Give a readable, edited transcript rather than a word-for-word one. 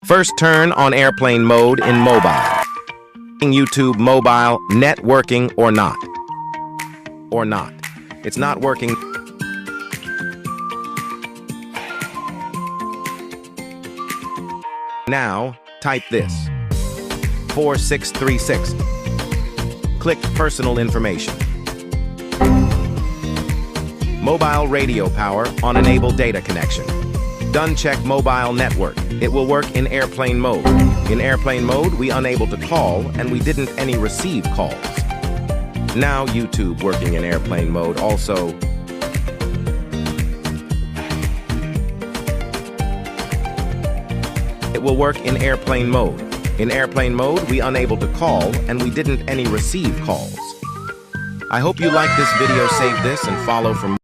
First, turn on airplane mode in mobile. YouTube mobile, networking or not. Or not. It's not working. Now, type this. 4636. Click personal information. Mobile radio power on enable data connection. Done check mobile network. It will work in airplane mode. In airplane mode, we unable to call and we didn't any receive calls. Now YouTube working in airplane mode also. It will work in airplane mode. In airplane mode, we unable to call and we didn't any receive calls. I hope you like this video. Save this and follow for more.